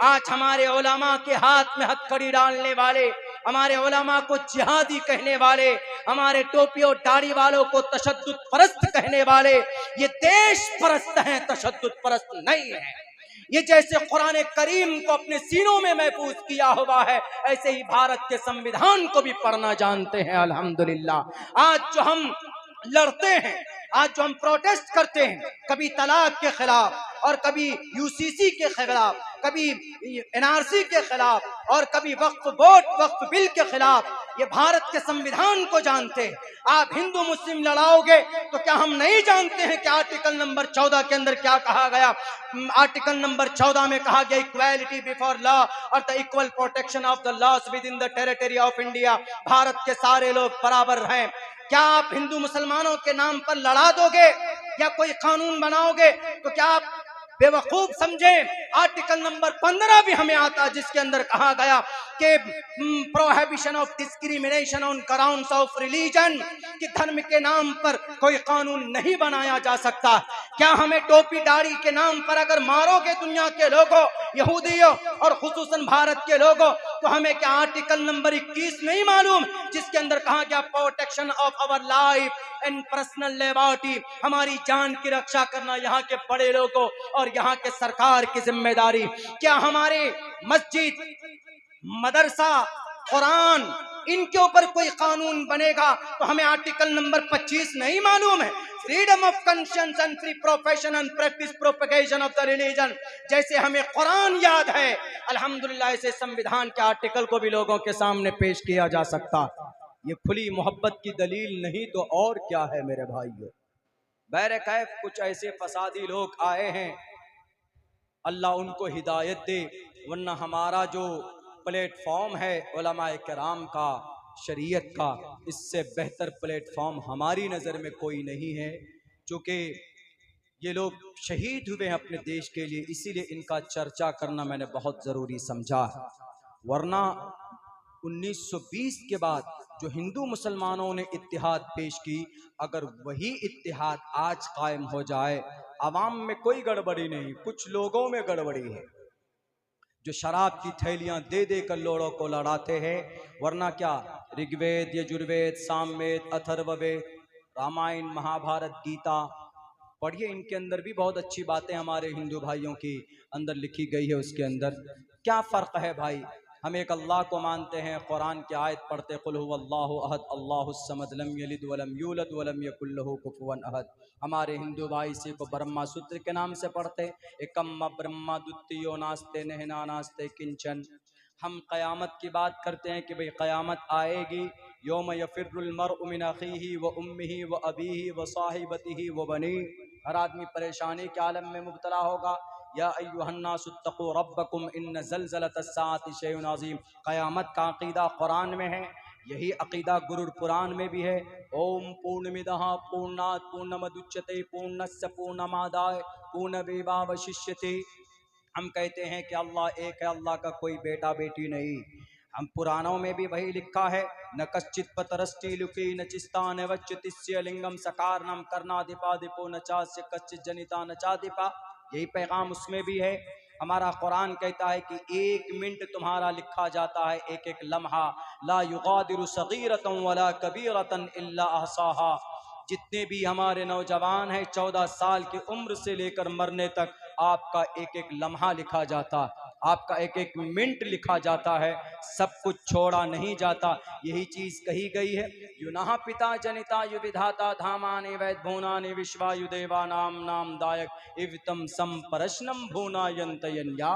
आज हमारे उलमा के हाथ में हथकड़ी डालने वाले, हमारे उलमा को जिहादी कहने वाले, हमारे टोपी और दाढ़ी वालों को तशद्दुद परस्त कहने वाले, ये देश परस्त हैं, तशद्दुद परस्त नहीं है। ये जैसे कुरान करीम को अपने सीनों में महफूज किया हुआ है, ऐसे ही भारत के संविधान को भी पढ़ना जानते हैं। अल्हम्दुलिल्लाह आज जो हम लड़ते हैं, आज जो हम प्रोटेस्ट करते हैं, कभी तलाक के खिलाफ और कभी यूसीसी के खिलाफ, कभी एनआरसी के खिलाफ और कभी वक्फ बोर्ड वक्फ बिल के खिलाफ, ये भारत के संविधान को जानते हैं। आप हिंदू मुस्लिम लड़ाओगे तो क्या हम नहीं जानते हैं कि आर्टिकल नंबर 14 के अंदर क्या कहा गया? आर्टिकल नंबर 14 में कहा गया इक्वालिटी बिफोर लॉ और the equal protection of the laws within the territory of India. भारत के सारे लोग बराबर हैं। क्या आप हिंदू मुसलमानों के नाम पर लड़ा दोगे या कोई कानून बनाओगे? तो क्या आप बेवकूफ समझें? आर्टिकल नंबर 15 भी हमें आता, जिसके अंदर कहा गया कि prohibition of discrimination on grounds of religion, कि धर्म के नाम पर कोई कानून नहीं बनाया जा सकता। क्या हमें टोपी दाढ़ी के नाम पर अगर मारोगे दुनिया के लोगों, यहूदियों और खुसूसन भारत के लोगों, तो हमें क्या आर्टिकल नंबर 21 नहीं मालूम, जिसके अंदर कहा गया protection of our life and personal liberty, हमारी जान की रक्षा करना यहाँ के बड़े लोगों और यहाँ के सरकार की जिम्मेदारी। क्या हमारे मस्जिद, मदरसा, कुरान, इनके ऊपर कोई कानून बनेगा तो हमें आर्टिकल नंबर 25 नहीं मालूम है? Freedom of conscience and free profession and practice propagation of the religion. जैसे हमें कुरान याद है, अल्हम्दुलिल्लाह ऐसे संविधान के आर्टिकल को भी लोगों के सामने पेश किया जा सकता। ये खुली मोहब्बत की दलील नहीं तो और क्या है मेरे भाइयों? बैरकैफ कुछ ऐसे फसादी लोग आए हैं, अल्लाह उनको हिदायत दे, वरना हमारा जो प्लेटफॉर्म है उलमाए किराम का, शरीयत का, इससे बेहतर प्लेटफॉर्म हमारी नज़र में कोई नहीं है। चूँकि ये लोग शहीद हुए हैं अपने देश के लिए, इसीलिए इनका चर्चा करना मैंने बहुत ज़रूरी समझा। वरना 1920 के बाद जो हिंदू मुसलमानों ने इत्तिहाद पेश की, अगर वही इत्तिहाद आज कायम हो जाए, आवाम में कोई गड़बड़ी नहीं, कुछ लोगों में गड़बड़ी है जो शराब की थैलियां दे दे कर लोगों को लड़ाते हैं। वरना क्या ऋग्वेद, यजुर्वेद, सामवेद, अथर्ववेद, रामायण, महाभारत, गीता पढ़िए, इनके अंदर भी बहुत अच्छी बातें हमारे हिंदू भाइयों की अंदर लिखी गई है। उसके अंदर क्या फ़र्क है भाई? हम एक अल्लाह को मानते हैं, कुरान की आयत पढ़ते कुल हुवल्लाहु अहद अल्लाहुस समद लम यलिद वलम यूलद वलम यकुल लहू कुफुवन अहद। हमारे हिंदू भाई इसी को ब्रह्मा सूत्र के नाम से पढ़ते, एकम्मा ब्रह्मा द्वितीयो नास्ते नहना नास्ते किंचन। हम क़यामत की बात करते हैं कि भाई क़यामत आएगी, योम यफिरुल मरउ मिन अखीही व उम्मिही व अबीही व साहिबतिही व बनी। हर आदमी परेशानी के आलम में मुब्तला होगा। या अय्युहन्नासु इत्तक़ू रब्बकुम इन्न ज़लज़लतस्साअति शैउन अज़ीम। क़यामत का अक़ीदा कुरान में है, यही अक़ीदा गुरुड़ पुराण में भी है। ओम पूर्णमिदः पूर्णात् पूर्णमुदच्यते पूर्णस्य पूर्णमादाय पूर्णमेवावशिष्यते। हम कहते हैं कि अल्लाह एक है, अल्लाह का कोई बेटा बेटी नहीं। हम पुराणों में भी वही लिखा है, न कश्चित पतरष्टि लुकी न चिस्ता न वच्युतिस्य लिंगम सकारनम कर्णाधिपाधिपो न चास्य कश्चित जनिता न चाधिपा। यही पैगाम उसमें भी है। हमारा कुरान कहता है कि 1 मिनट तुम्हारा लिखा जाता है, एक एक लम्हा। ला युगादिरु सगीरतन वला कबीरतन इल्ला अहसाहा। जितने भी हमारे नौजवान हैं 14 साल की उम्र से लेकर मरने तक, आपका एक एक लम्हा लिखा जाता, आपका एक एक मिनट लिखा जाता है, सब कुछ छोड़ा नहीं जाता। यही चीज कही गई है, युनः पिता जनिता यु विधाता धामानि वैद भूनानि विश्वायु देवा नाम नाम दायक इवतम संपरशनम भूना यंतयन्या।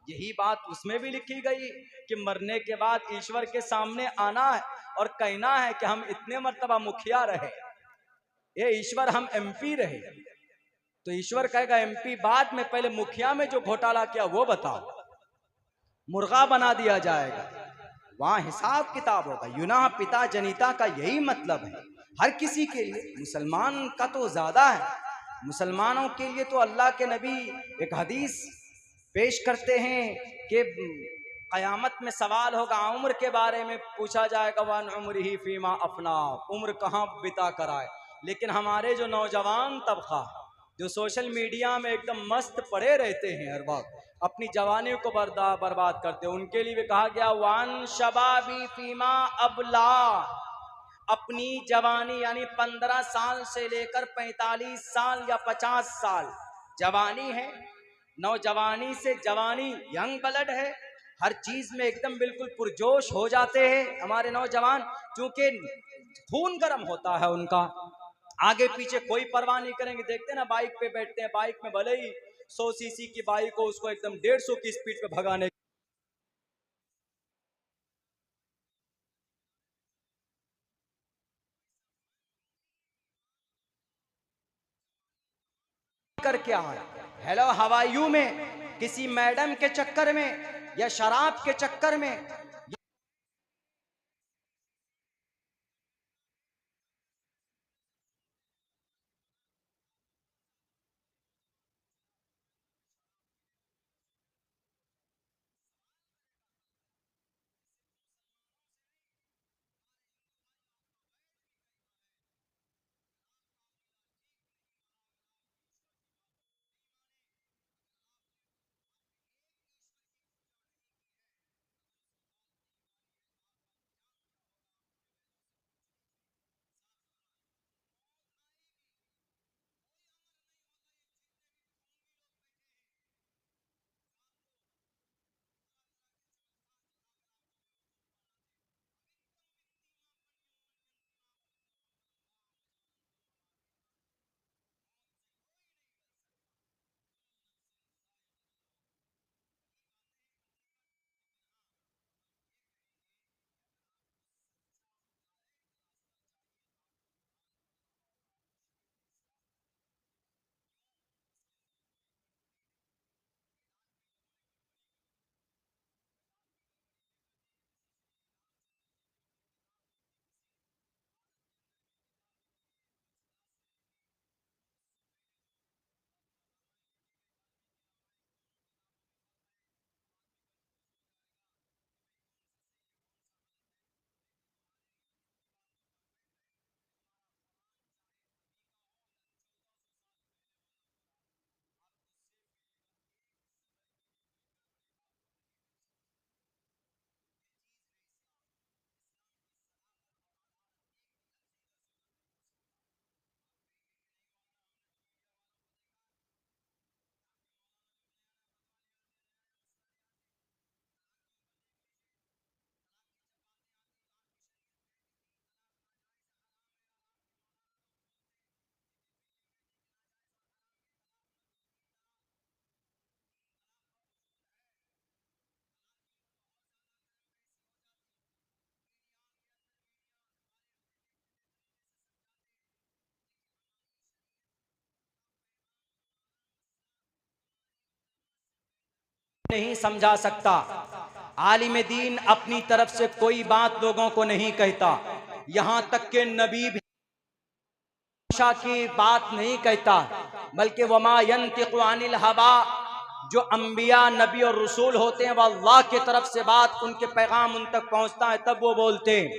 यही बात उसमें भी लिखी गई कि मरने के बाद ईश्वर के सामने आना है और कहना है कि हम इतने मर्तबा मुखिया रहे, ये ईश्वर हम एमपी रहे। तो ईश्वर कहेगा एमपी बाद में, पहले मुखिया में जो घोटाला किया वो बताओ। मुर्गा बना दिया जाएगा, वहां हिसाब किताब होगा। युना पिता जनिता का यही मतलब है हर किसी के लिए। मुसलमान का तो ज्यादा है, मुसलमानों के लिए तो अल्लाह के नबी एक हदीस पेश करते हैं कि क़यामत में सवाल होगा, उम्र के बारे में पूछा जाएगा, वन उम्र ही फीमा अपना, उम्र कहाँ बिता कर आए। लेकिन हमारे जो नौजवान तबका जो सोशल मीडिया में एकदम मस्त पड़े रहते हैं हर वक्त अपनी जवानी को बर्बाद करते। उनके लिए भी कहा गया वान शबाबी फीमा अबला, अपनी जवानी यानी 15 साल से लेकर 45 साल या 50 साल जवानी है, नौजवानी से जवानी, यंग ब्लड है, हर चीज में एकदम बिल्कुल पुरजोश हो जाते हैं हमारे नौजवान, क्योंकि खून गर्म होता है उनका, आगे पीछे कोई परवाह नहीं करेंगे। देखते हैं ना बाइक पे बैठते हैं, बाइक में भले ही 100 सीसी की बाइक हो, उसको एकदम 150 की स्पीड पे भगाने कर क्या है। हेलो हवायू में किसी मैडम के चक्कर में या शराब के चक्कर में नहीं समझा सकता। आलिम दीन अपनी तरफ से कोई बात लोगों को नहीं कहता, यहां तक के नबी भी भाषा की बात नहीं कहता, बल्कि वमा यंतिकु अनिल हवा, जो अंबिया नबी और रसूल होते हैं वह अल्लाह की तरफ से बात, उनके पैगाम उन तक पहुंचता है तब वो बोलते हैं।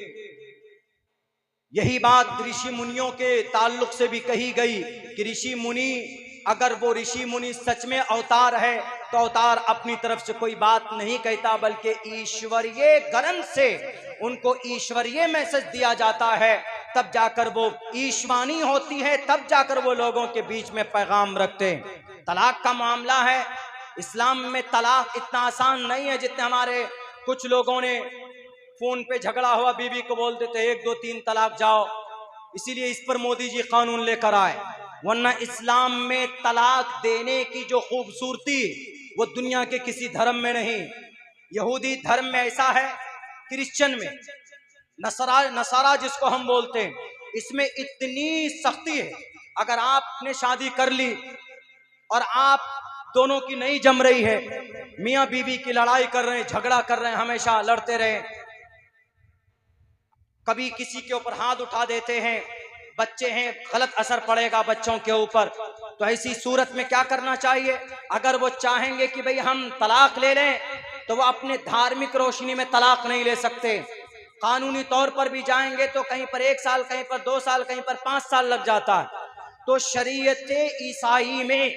यही बात ऋषि मुनियों के ताल्लुक से भी कही गई कि ऋषि मुनि, अगर वो ऋषि मुनि सच में अवतार है तो अवतार अपनी तरफ से कोई बात नहीं कहता, बल्कि ईश्वरीय ग्रंथ से उनको ईश्वरीय मैसेज दिया जाता है, तब जाकर वो ईशवानी होती है, तब जाकर वो लोगों के बीच में पैगाम रखते हैं। तलाक का मामला है, इस्लाम में तलाक इतना आसान नहीं है जितने हमारे कुछ लोगों ने फोन पे झगड़ा हुआ बीवी को बोल देते 1 2 3 तलाक जाओ, इसीलिए इस पर मोदी जी कानून लेकर आए। वरना इस्लाम में तलाक देने की जो खूबसूरती वो दुनिया के किसी धर्म में नहीं। यहूदी धर्म में ऐसा है, क्रिश्चियन में, नसारा जिसको हम बोलते हैं, इसमें इतनी सख्ती है, अगर आपने शादी कर ली और आप दोनों की नहीं जम रही है, मियां बीवी की लड़ाई कर रहे हैं, झगड़ा कर रहे हैं, हमेशा लड़ते रहे, कभी किसी के ऊपर हाथ उठा देते हैं, बच्चे हैं, गलत असर पड़ेगा बच्चों के ऊपर। तो ऐसी सूरत में क्या करना चाहिए? अगर वो चाहेंगे कि भाई हम तलाक ले लें, तो वो अपने धार्मिक रोशनी में तलाक नहीं ले सकते। कानूनी तौर पर भी जाएंगे तो कहीं पर 1 साल, कहीं पर 2 साल, कहीं पर 5 साल लग जाता है। तो शरीयत ईसाई में